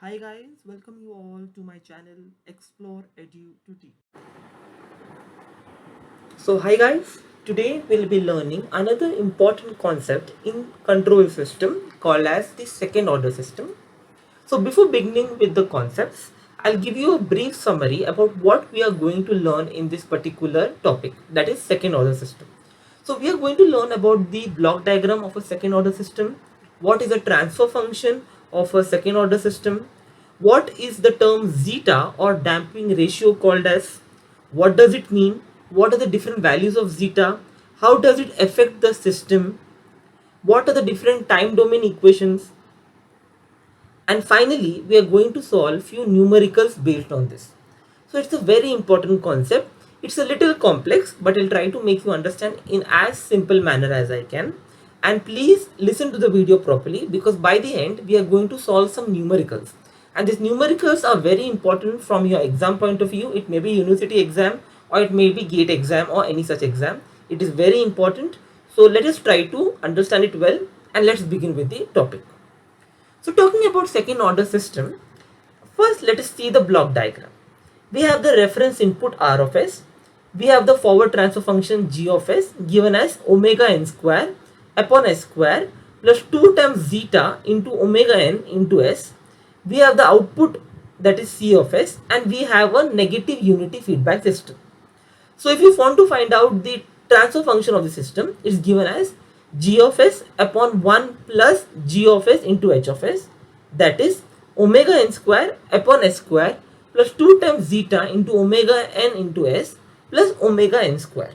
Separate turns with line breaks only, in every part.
Hi guys, welcome you all to my channel Explore Edu to Teach. So hi guys, today we'll be learning another important concept in control system called as the second order system. So before beginning with the concepts, I'll give you a brief summary about what we are going to learn in this particular topic, that is second order system. So we are going to learn about the block diagram of a second order system, what is a transfer function of a second order system, what is the term zeta or damping ratio called as, what does it mean, what are the different values of zeta, how does it affect the system, what are the different time domain equations, and finally we are going to solve few numericals based on this. So it's a very important concept. It's a little complex, but I'll try to make you understand in as simple manner as I can. And please listen to the video properly, because by the end we are going to solve some numericals, and these numericals are very important from your exam point of view. It may be university exam or it may be gate exam or any such exam. It is very important. So let us try to understand it well, and let's begin with the topic. So talking about second order system, first let us see the block diagram. We have the reference input R of s. We have the forward transfer function g of s given as omega n square upon s square plus 2 times zeta into omega n into s. We have the output, that is c of s, and we have a negative unity feedback system. So if you want to find out the transfer function of the system, it's given as g of s upon 1 plus g of s into h of s, that is omega n square upon s square plus 2 times zeta into omega n into s plus omega n square.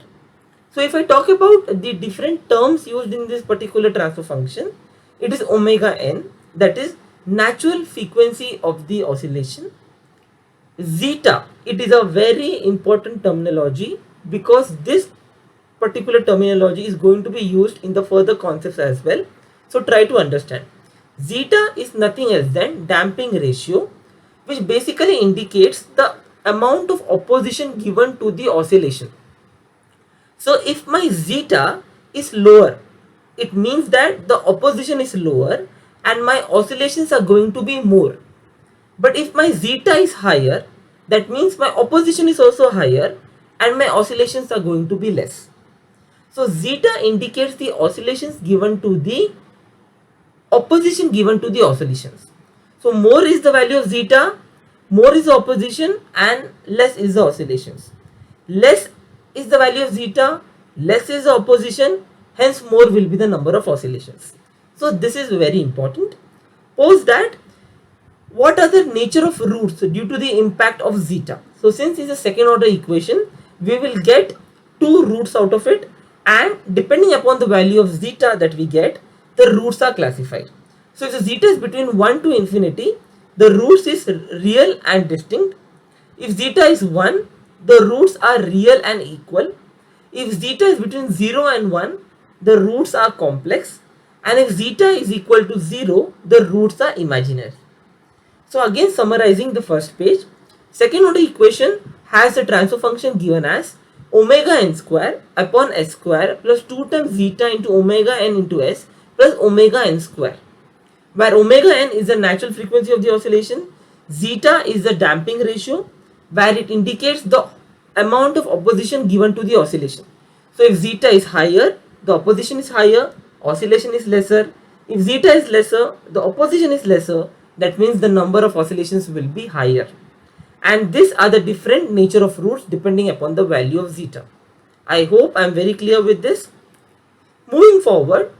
So if I talk about the different terms used in this particular transfer function, it is omega n, that is natural frequency of the oscillation. Zeta, it is a very important terminology, because this particular terminology is going to be used in the further concepts as well. So try to understand. Zeta is nothing else than damping ratio, which basically indicates the amount of opposition given to the oscillation. So if my zeta is lower, it means that the opposition is lower and my oscillations are going to be more. But if my zeta is higher, that means my opposition is also higher and my oscillations are going to be less. So zeta indicates the oscillations given to the opposition given to the oscillations. So more is the value of zeta, more is the opposition, and less is the oscillations. Less is the value of zeta, less is the opposition, hence more will be the number of oscillations. So this is very important. Post that, what are the nature of roots due to the impact of zeta? So since it's a second order equation, we will get two roots out of it, and depending upon the value of zeta that we get, the roots are classified. So if the zeta is between 1 to infinity, the roots is real and distinct. If zeta is 1, the roots are real and equal. If zeta is between 0 and 1, the roots are complex. And if zeta is equal to 0, the roots are imaginary. So again, summarizing the first page, second order equation has a transfer function given as omega n square upon s square plus 2 times zeta into omega n into s plus omega n square, where omega n is the natural frequency of the oscillation, zeta is the damping ratio, where it indicates the amount of opposition given to the oscillation. So if zeta is higher, the opposition is higher, oscillation is lesser. If zeta is lesser, the opposition is lesser, that means the number of oscillations will be higher. And these are the different nature of roots depending upon the value of zeta. I hope I am very clear with this. Moving forward,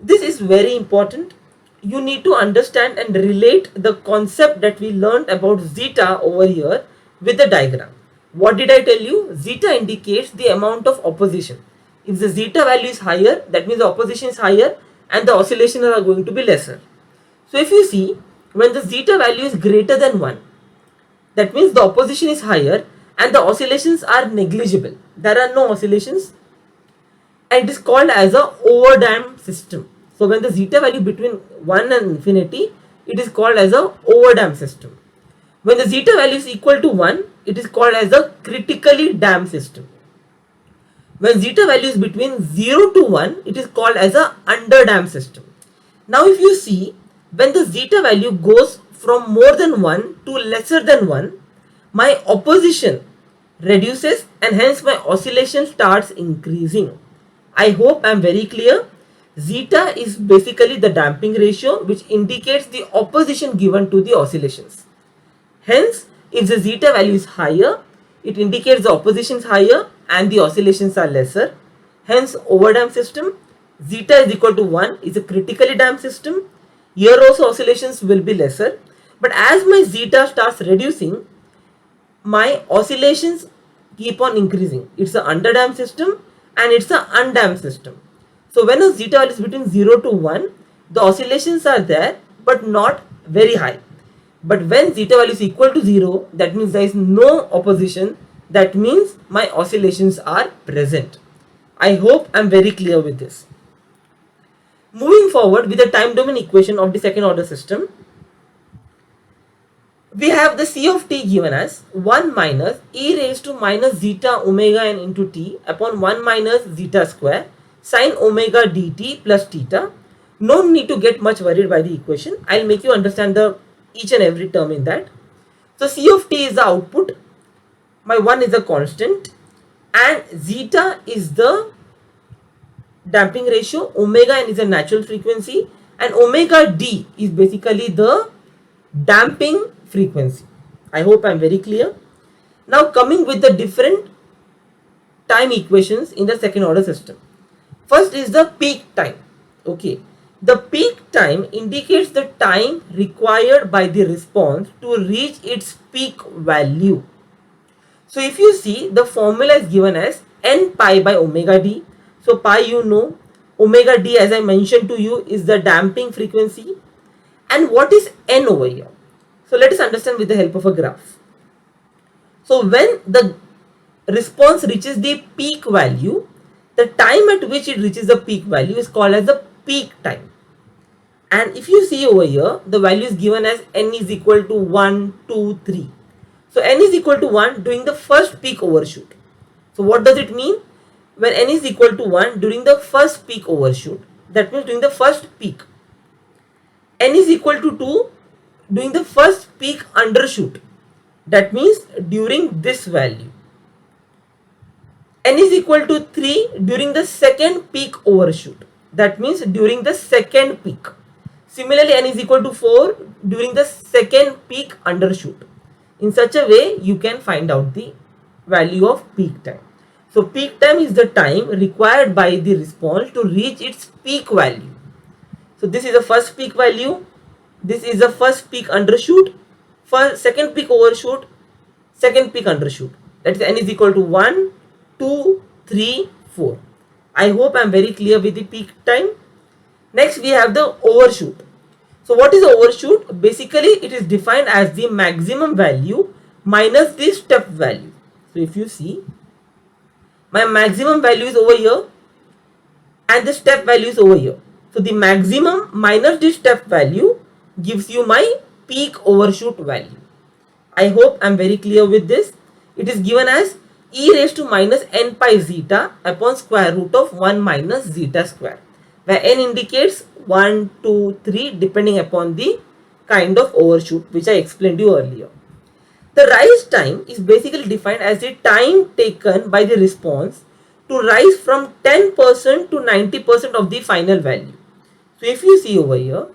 this is very important. You need to understand and relate the concept that we learned about zeta over here with the diagram. What did I tell you? Zeta indicates the amount of opposition. If the zeta value is higher, that means the opposition is higher and the oscillations are going to be lesser. So if you see, when the zeta value is greater than 1, that means the opposition is higher and the oscillations are negligible. There are no oscillations, and it is called as a overdamped system. So when the zeta value between 1 and infinity, it is called as a overdamped system. When the zeta value is equal to 1, it is called as a critically damped system. When zeta value is between 0 to 1, it is called as a underdamped system. Now if you see, when the zeta value goes from more than 1 to lesser than 1, my opposition reduces and hence my oscillation starts increasing. I hope I am very clear. Zeta is basically the damping ratio which indicates the opposition given to the oscillations. Hence, if the zeta value is higher, it indicates the opposition is higher and the oscillations are lesser. Hence, overdamped system, zeta is equal to 1 is a critically damped system. Here also oscillations will be lesser. But as my zeta starts reducing, my oscillations keep on increasing. It's an underdamped system and it's an undamped system. So when a zeta value is between 0 to 1, the oscillations are there but not very high. But when zeta value is equal to 0, that means there is no opposition. That means my oscillations are present. I hope I am very clear with this. Moving forward with the time domain equation of the second order system, we have the C of t given as 1 minus e raised to minus zeta omega n into t upon 1 minus zeta square sine omega dt plus theta. No need to get much worried by the equation. I'll make you understand the each and every term in that. So C of t is the output, my 1 is a constant, and zeta is the damping ratio, omega n is a natural frequency, and omega d is basically the damping frequency. I hope I am very clear. Now coming with the different time equations in the second order system. First is the peak time. Okay. The peak time indicates the time required by the response to reach its peak value. So if you see, the formula is given as n pi by omega d. So pi you know, omega d as I mentioned to you is the damping frequency. And what is n over here? So let us understand with the help of a graph. So when the response reaches the peak value, the time at which it reaches the peak value is called as the peak time. And if you see over here, the value is given as n is equal to 1, 2, 3. So n is equal to 1 during the first peak overshoot. So what does it mean? When n is equal to 1 during the first peak overshoot, that means during the first peak. N is equal to 2 during the first peak undershoot, that means during this value. N is equal to 3 during the second peak overshoot, that means during the second peak. Similarly, n is equal to 4 during the second peak undershoot. In such a way, you can find out the value of peak time. So peak time is the time required by the response to reach its peak value. So this is the first peak value, this is the first peak undershoot, first second peak overshoot, second peak undershoot. That is n is equal to 1, 2, 3, 4. I hope I am very clear with the peak time. Next we have the overshoot. So what is the overshoot? Basically it is defined as the maximum value minus the step value. So if you see, my maximum value is over here and the step value is over here. So the maximum minus the step value gives you my peak overshoot value. I hope I am very clear with this. It is given as e raised to minus n pi zeta upon square root of 1 minus zeta square, where n indicates 1, 2, 3 depending upon the kind of overshoot which I explained to you earlier. The rise time is basically defined as the time taken by the response to rise from 10% to 90% of the final value. So if you see over here,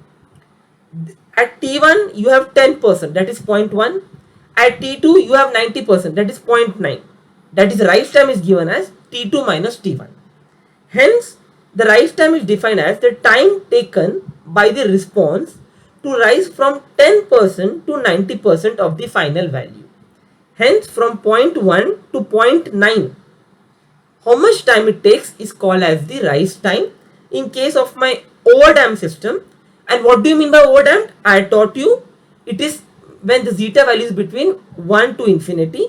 at T1 you have 10%, that is 0.1. At T2 you have 90%, that is 0.9. That is rise time is given as T2 minus T1. Hence, the rise time is defined as the time taken by the response to rise from 10% to 90% of the final value. Hence, from 0.1 to 0.9, how much time it takes is called as the rise time in case of my overdamped system. And what do you mean by overdamped? I taught you it is when the zeta value is between 1 to infinity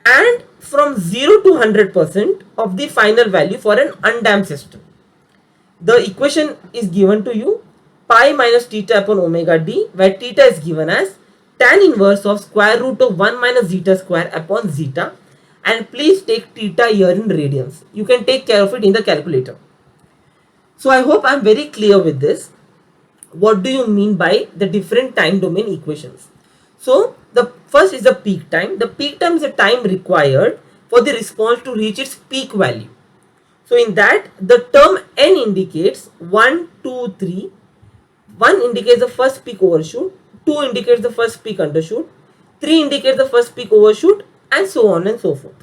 and from 0 to 100% of the final value for an undamped system. The equation is given to you, pi minus theta upon omega d, where theta is given as tan inverse of square root of 1 minus zeta square upon zeta, and please take theta here in radians. You can take care of it in the calculator. So I hope I am very clear with this. what do you mean by the different time domain equations. So the first is the peak time. The peak time is the time required for the response to reach its peak value. So in that, the term n indicates 1, 2, 3. 1 indicates the first peak overshoot, 2 indicates the first peak undershoot, 3 indicates the first peak overshoot, and so on and so forth.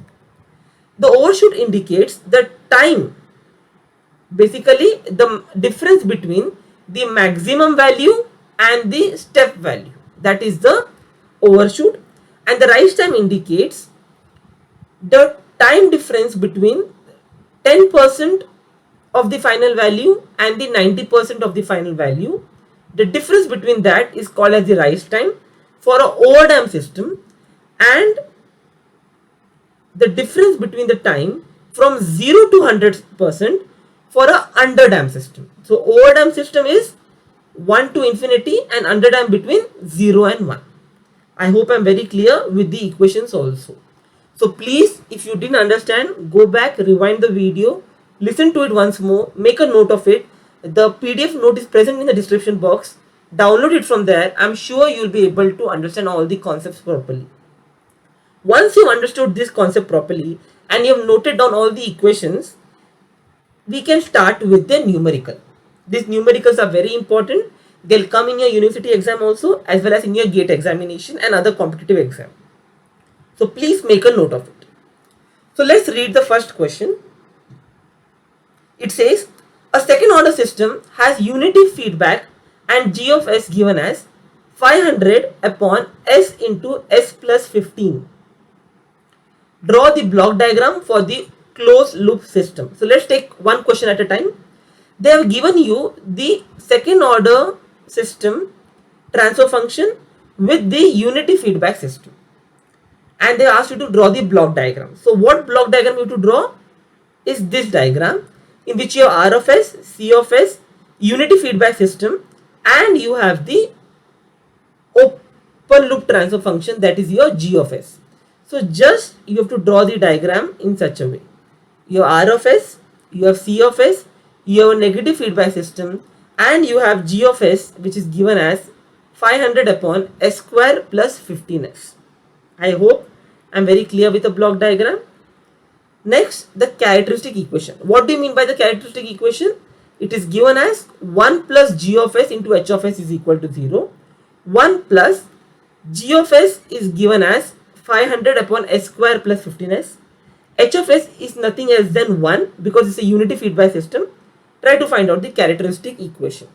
The overshoot indicates the time, basically the difference between the maximum value and the step value, that is the overshoot. And the rise time indicates the time difference between 10% of the final value and the 90% of the final value. The difference between that is called as the rise time for an overdamped system, and the difference between the time from 0 to 100% for a underdamped system. So overdamped system is 1 to infinity and underdamped between 0 and 1. I hope I am very clear with the equations also. So please, if you didn't understand, go back, rewind the video, listen to it once more, make a note of it. The PDF note is present in the description box. Download it from there. I'm sure you'll be able to understand all the concepts properly. Once you've understood this concept properly and you've noted down all the equations, we can start with the numerical. These numericals are very important. They'll come in your university exam also, as well as in your GATE examination and other competitive exam. So please make a note of it. So let's read the first question. It says, a second order system has unity feedback and g of s given as 500 upon s into s plus 15. Draw the block diagram for the closed loop system. So let's take one question at a time. They have given you the second order system transfer function with the unity feedback system, and they asked you to draw the block diagram. So what block diagram you have to draw is this diagram, in which you have R of s, C of s, unity feedback system, and you have the open loop transfer function, that is your G of s. So just you have to draw the diagram in such a way. You have R of s, you have C of s, you have a negative feedback system, and you have G of s, which is given as 500 upon s square plus 15s. I hope I'm very clear with the block diagram. Next, the characteristic equation. What do you mean by the characteristic equation? It is given as 1 plus g of s into h of s is equal to 0. 1 plus g of s is given as 500 upon s square plus 15s. H of s is nothing else than 1 because it's a unity feedback system. Try to find out the characteristic equation.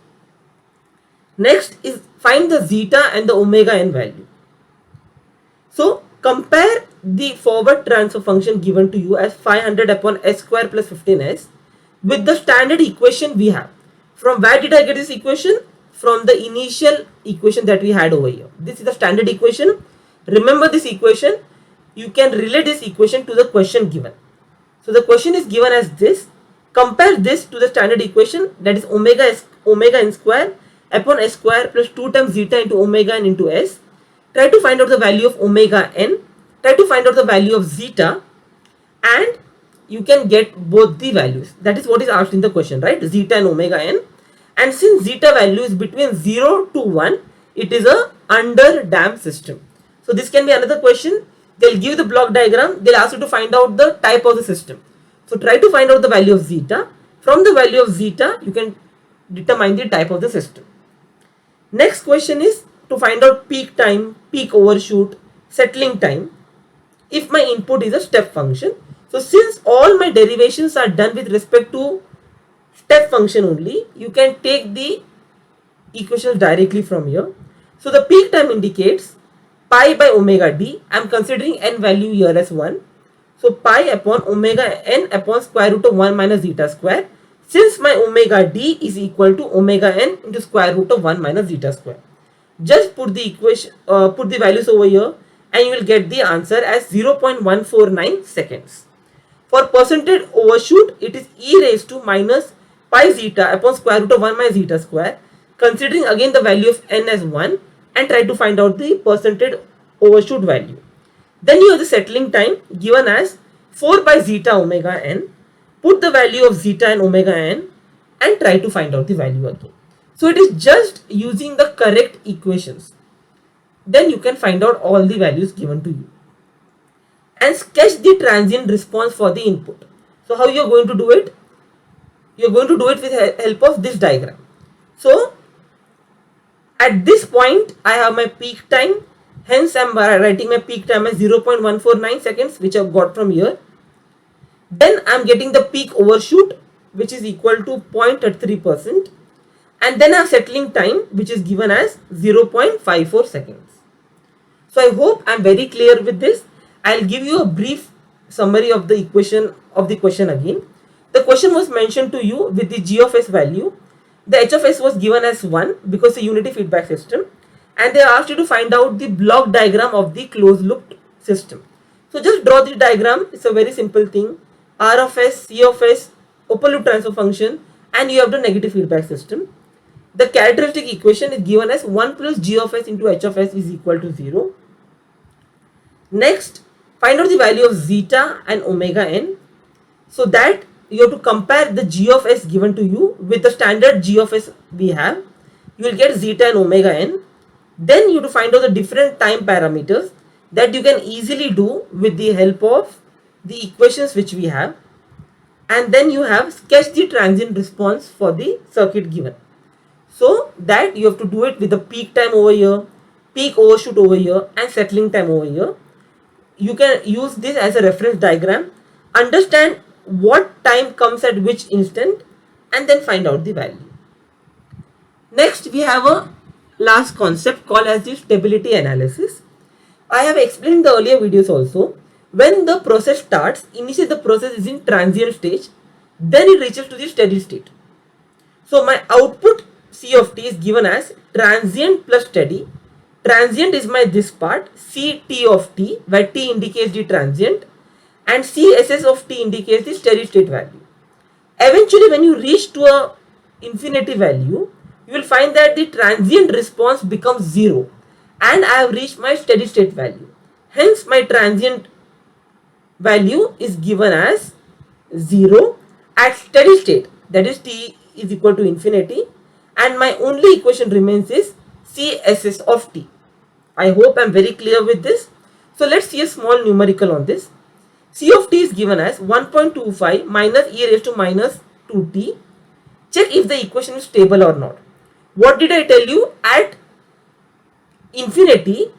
Next is find the zeta and the omega n value. So compare the forward transfer function given to you as 500 upon s square plus 15s with the standard equation we have. From where did I get this equation? From the initial equation that we had over here. This is the standard equation. Remember this equation. You can relate this equation to the question given. So the question is given as this. Compare this to the standard equation, that is omega n square upon s square plus 2 times zeta into omega n into s. Try to find out the value of omega n. Try to find out the value of zeta, and you can get both the values. That is what is asked in the question, right? Zeta and omega n. And since zeta value is between 0 to 1, it is a underdamped system. So this can be another question. They'll give the block diagram. They'll ask you to find out the type of the system. So try to find out the value of zeta. From the value of zeta, you can determine the type of the system. Next question is to find out peak time, peak overshoot, settling time, if my input is a step function. So since all my derivations are done with respect to step function only, you can take the equations directly from here. So the peak time indicates pi by omega d. I am considering n value here as 1. So pi upon omega n upon square root of 1 minus zeta square. Since my omega d is equal to omega n into square root of 1 minus zeta square. Just put the equation, put the values over here, and you will get the answer as 0.149 seconds. For percentage overshoot, it is e raised to minus pi zeta upon square root of 1 minus zeta square. Considering again the value of n as 1, and try to find out the percentage overshoot value. Then you have the settling time given as 4 by zeta omega n. Put the value of zeta and omega n and try to find out the value again. So it is just using the correct equations. Then you can find out all the values given to you. And sketch the transient response for the input. So how you are going to do it? You are going to do it with help of this diagram. So at this point I have my peak time, hence I am writing my peak time as 0.149 seconds, which I have got from here. Then I am getting the peak overshoot, which is equal to 0.33%, and then I have settling time, which is given as 0.54 seconds. So I hope I am very clear with this. I will give you a brief summary of the question again. The question was mentioned to you with the g of s value. The h of s was given as 1 because it's a unity feedback system, and they asked you to find out the block diagram of the closed loop system. So just draw the diagram. It's a very simple thing. R of s, C of s, open loop transfer function, and you have the negative feedback system. The characteristic equation is given as 1 plus g of s into h of s is equal to 0. Next, find out the value of zeta and omega n. So that you have to compare the g of s given to you with the standard g of s we have. You will get zeta and omega n. Then you have to find out the different time parameters that you can easily do with the help of the equations which we have. And then you have sketch the transient response for the circuit given. So that you have to do it with the peak time over here, peak overshoot over here, and settling time over here. You can use this as a reference diagram, understand what time comes at which instant, and then find out the value. Next, we have a last concept called as the stability analysis. I have explained in the earlier videos also. When the process starts, initially the process is in transient stage, then it reaches to the steady state. So my output C of t is given as transient plus steady. Transient is my this part, Ct of t, where t indicates the transient, and Css of t indicates the steady state value. Eventually, when you reach to a infinity value, you will find that the transient response becomes 0, and I have reached my steady state value. Hence, my transient value is given as 0 at steady state, that is t is equal to infinity, and my only equation remains is Css of t. I hope I am very clear with this. So let's see a small numerical on this. C of t is given as 1.25 minus e raised to minus 2t. Check if the equation is stable or not. What did I tell you? At infinity,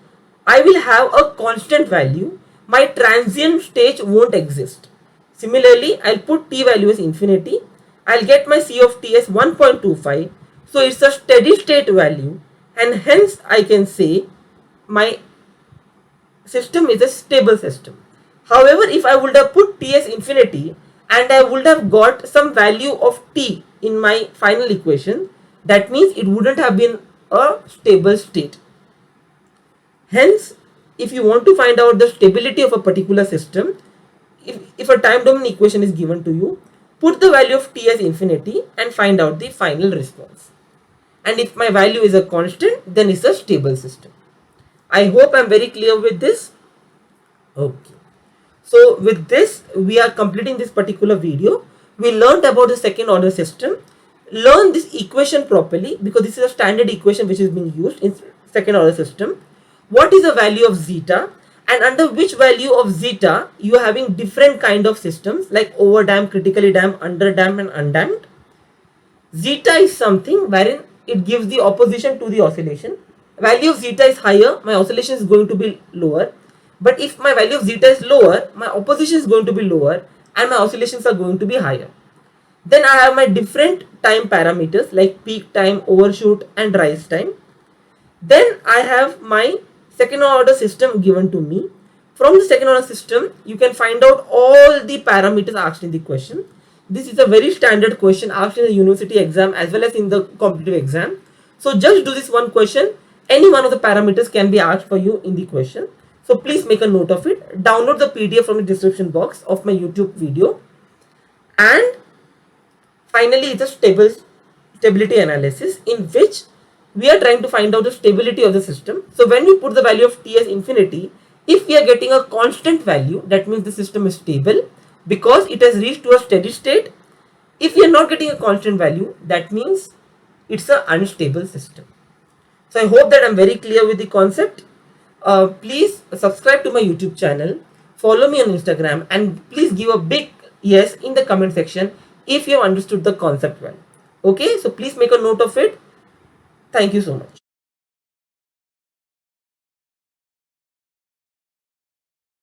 I will have a constant value. My transient stage won't exist. Similarly, I'll put t value as infinity. I'll get my C of t as 1.25. So it's a steady state value, and hence I can say my system is a stable system. However, if I would have put t as infinity and I would have got some value of t in my final equation, that means it wouldn't have been a stable state. Hence, if you want to find out the stability of a particular system, if a time domain equation is given to you, put the value of t as infinity and find out the final response. And if my value is a constant, then it's a stable system. I hope I'm very clear with this. Okay. So with this, we are completing this particular video. We learned about the second order system. Learn this equation properly, because this is a standard equation which is being used in second order system. What is the value of zeta, and under which value of zeta you are having different kind of systems like overdamped, critically damped, underdamped, and undamped. Zeta is something wherein it gives the opposition to the oscillation. Value of zeta is higher, my oscillation is going to be lower. But if my value of zeta is lower, my opposition is going to be lower and my oscillations are going to be higher. Then I have my different time parameters like peak time, overshoot, and rise time. Then I have my second order system given to me. From the second order system, you can find out all the parameters asked in the question. This is a very standard question asked in the university exam as well as in the competitive exam. So just do this one question. Any one of the parameters can be asked for you in the question. So please make a note of it. Download the PDF from the description box of my YouTube video. And finally, it's a stability analysis in which we are trying to find out the stability of the system. So when we put the value of t as infinity, if we are getting a constant value, that means the system is stable because it has reached to a steady state. If we are not getting a constant value, that means it's an unstable system. So I hope that I'm very clear with the concept. Please subscribe to my YouTube channel, follow me on Instagram, and please give a big yes in the comment section if you have understood the concept well. Okay, so please make a note of it. Thank you so much.